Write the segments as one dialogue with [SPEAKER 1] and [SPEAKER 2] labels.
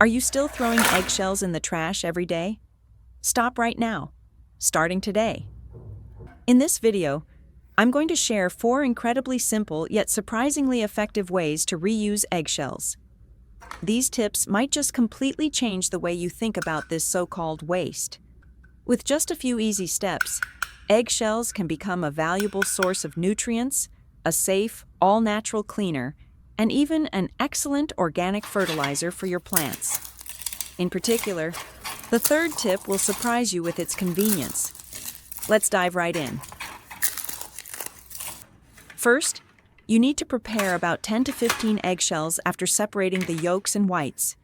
[SPEAKER 1] Are you still throwing eggshells in the trash every day? Stop right now, starting today. In this video, I'm going to share 4 incredibly simple yet surprisingly effective ways to reuse eggshells. These tips might just completely change the way you think about this so-called waste. With just a few easy steps, eggshells can become a valuable source of nutrients, a safe, all-natural cleaner, and even an excellent organic fertilizer for your plants. In particular, the third tip will surprise you with its convenience. Let's dive right in. First, you need to prepare about 10 to 15 eggshells after separating the yolks and whites.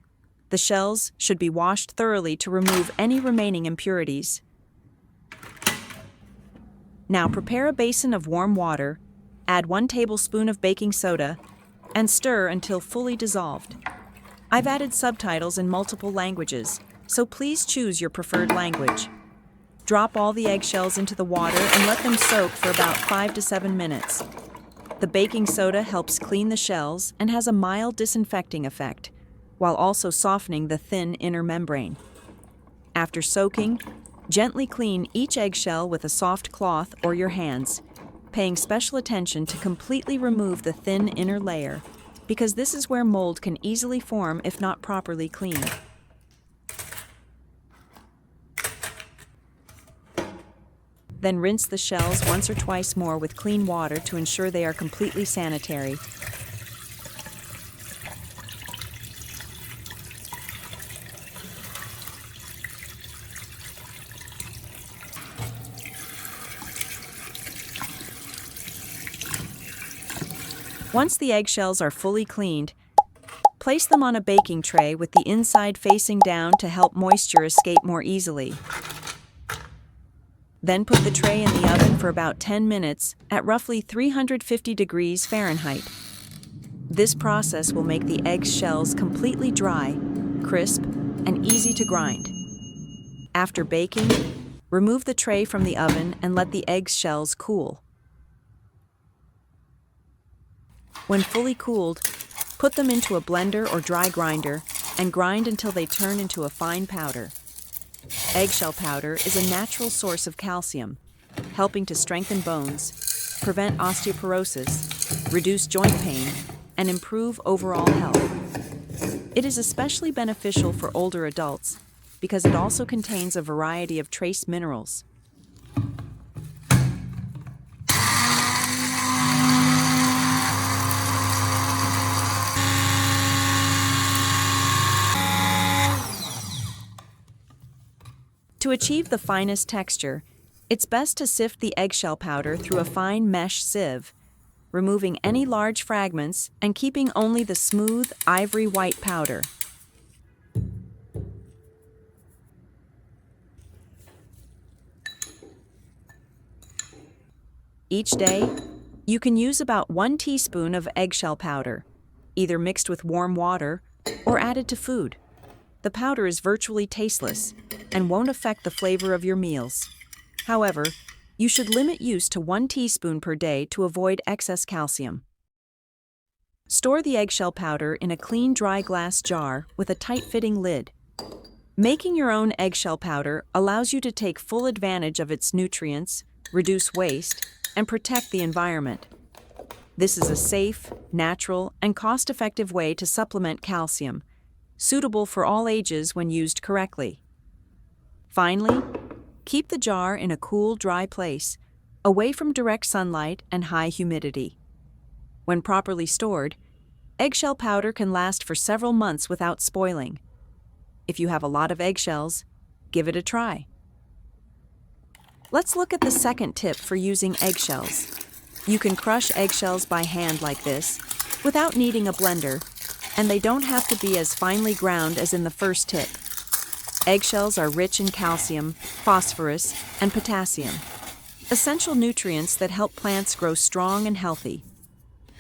[SPEAKER 1] The shells should be washed thoroughly to remove any remaining impurities. Now prepare a basin of warm water, add 1 tablespoon of baking soda, and stir until fully dissolved. I've added subtitles in multiple languages, so please choose your preferred language. Drop all the eggshells into the water and let them soak for about 5 to 7 minutes. The baking soda helps clean the shells and has a mild disinfecting effect, while also softening the thin inner membrane. After soaking, gently clean each eggshell with a soft cloth or your hands, paying special attention to completely remove the thin inner layer, because this is where mold can easily form if not properly cleaned. Then rinse the shells once or twice more with clean water to ensure they are completely sanitary. Once the eggshells are fully cleaned, place them on a baking tray with the inside facing down to help moisture escape more easily. Then put the tray in the oven for about 10 minutes at roughly 350 degrees Fahrenheit. This process will make the eggshells completely dry, crisp, and easy to grind. After baking, remove the tray from the oven and let the eggshells cool. When fully cooled, put them into a blender or dry grinder and grind until they turn into a fine powder. Eggshell powder is a natural source of calcium, helping to strengthen bones, prevent osteoporosis, reduce joint pain, and improve overall health. It is especially beneficial for older adults because it also contains a variety of trace minerals. To achieve the finest texture, it's best to sift the eggshell powder through a fine mesh sieve, removing any large fragments and keeping only the smooth, ivory white powder. Each day, you can use about 1 teaspoon of eggshell powder, either mixed with warm water or added to food. The powder is virtually tasteless and won't affect the flavor of your meals. However, you should limit use to 1 teaspoon per day to avoid excess calcium. Store the eggshell powder in a clean dry glass jar with a tight-fitting lid. Making your own eggshell powder allows you to take full advantage of its nutrients, reduce waste, and protect the environment. This is a safe, natural, and cost-effective way to supplement calcium, suitable for all ages when used correctly. Finally, keep the jar in a cool, dry place, away from direct sunlight and high humidity. When properly stored, eggshell powder can last for several months without spoiling. If you have a lot of eggshells, give it a try. Let's look at the second tip for using eggshells. You can crush eggshells by hand like this, without needing a blender, and they don't have to be as finely ground as in the first tip. Eggshells are rich in calcium, phosphorus, and potassium, essential nutrients that help plants grow strong and healthy.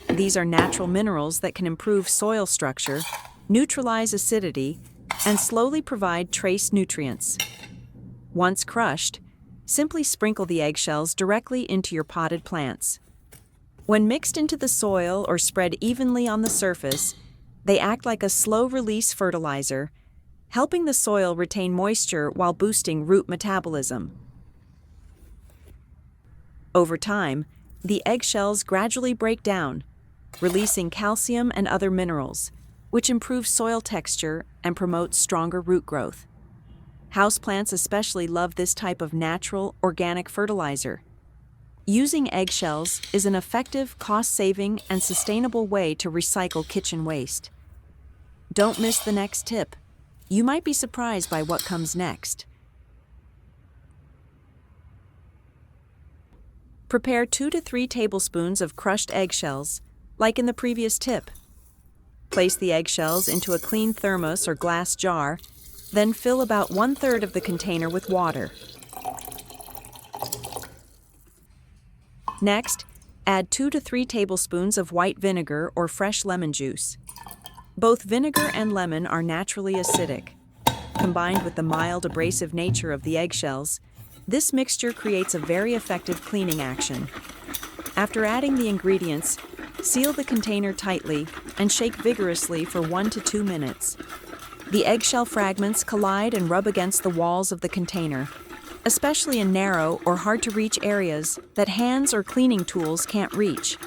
[SPEAKER 1] These are natural minerals that can improve soil structure, neutralize acidity, and slowly provide trace nutrients. Once crushed, simply sprinkle the eggshells directly into your potted plants. When mixed into the soil or spread evenly on the surface, they act like a slow-release fertilizer, helping the soil retain moisture while boosting root metabolism. Over time, the eggshells gradually break down, releasing calcium and other minerals, which improves soil texture and promotes stronger root growth. Houseplants especially love this type of natural, organic fertilizer. Using eggshells is an effective, cost-saving, and sustainable way to recycle kitchen waste. Don't miss the next tip. You might be surprised by what comes next. Prepare 2 to 3 tablespoons of crushed eggshells, like in the previous tip. Place the eggshells into a clean thermos or glass jar, then fill about 1/3 of the container with water. Next, add 2 to 3 tablespoons of white vinegar or fresh lemon juice. Both vinegar and lemon are naturally acidic. Combined with the mild abrasive nature of the eggshells, this mixture creates a very effective cleaning action. After adding the ingredients, seal the container tightly and shake vigorously for 1 to 2 minutes. The eggshell fragments collide and rub against the walls of the container, especially in narrow or hard-to-reach areas that hands or cleaning tools can't reach.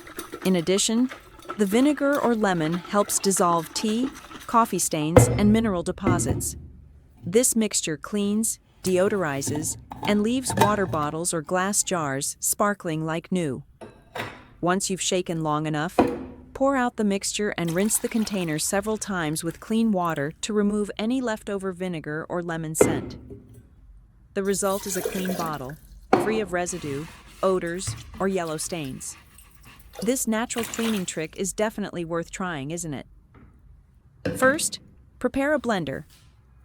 [SPEAKER 1] In addition, the vinegar or lemon helps dissolve tea, coffee stains, and mineral deposits. This mixture cleans, deodorizes, and leaves water bottles or glass jars sparkling like new. Once you've shaken long enough, pour out the mixture and rinse the container several times with clean water to remove any leftover vinegar or lemon scent. The result is a clean bottle, free of residue, odors, or yellow stains. This natural cleaning trick is definitely worth trying, isn't it? First, prepare a blender.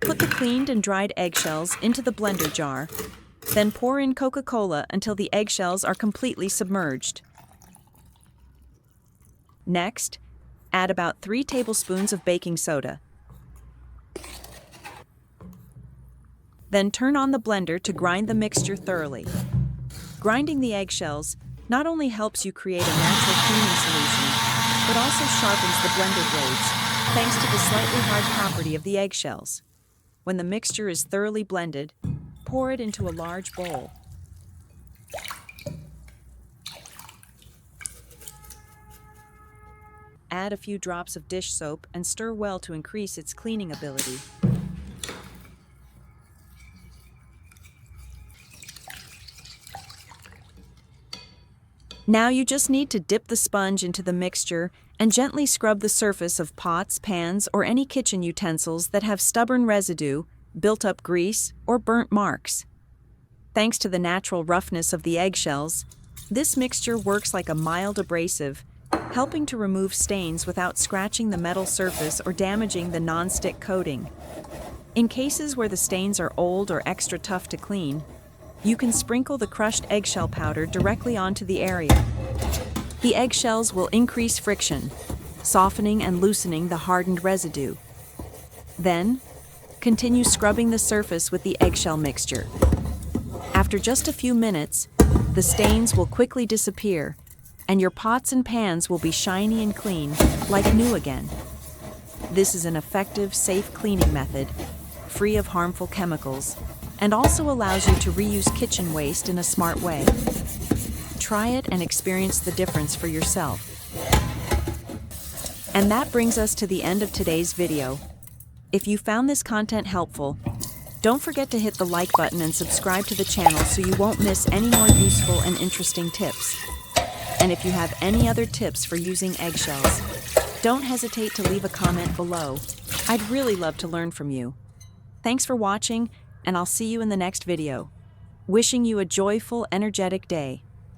[SPEAKER 1] Put the cleaned and dried eggshells into the blender jar, then pour in Coca-Cola until the eggshells are completely submerged. Next, add about 3 tablespoons of baking soda. Then turn on the blender to grind the mixture thoroughly. Grinding the eggshells not only helps you create a natural cleaning solution, but also sharpens the blender blades, thanks to the slightly hard property of the eggshells. When the mixture is thoroughly blended, pour it into a large bowl. Add a few drops of dish soap and stir well to increase its cleaning ability. Now you just need to dip the sponge into the mixture and gently scrub the surface of pots, pans, or any kitchen utensils that have stubborn residue, built-up grease, or burnt marks. Thanks to the natural roughness of the eggshells, this mixture works like a mild abrasive, helping to remove stains without scratching the metal surface or damaging the non-stick coating. In cases where the stains are old or extra tough to clean, you can sprinkle the crushed eggshell powder directly onto the area. The eggshells will increase friction, softening and loosening the hardened residue. Then, continue scrubbing the surface with the eggshell mixture. After just a few minutes, the stains will quickly disappear, and your pots and pans will be shiny and clean, like new again. This is an effective, safe cleaning method, free of harmful chemicals, and also allows you to reuse kitchen waste in a smart way. Try it and experience the difference for yourself. And that brings us to the end of today's video. If you found this content helpful, don't forget to hit the like button and subscribe to the channel so you won't miss any more useful and interesting tips. And if you have any other tips for using eggshells, don't hesitate to leave a comment below. I'd really love to learn from you. Thanks for watching, and I'll see you in the next video. Wishing you a joyful, energetic day.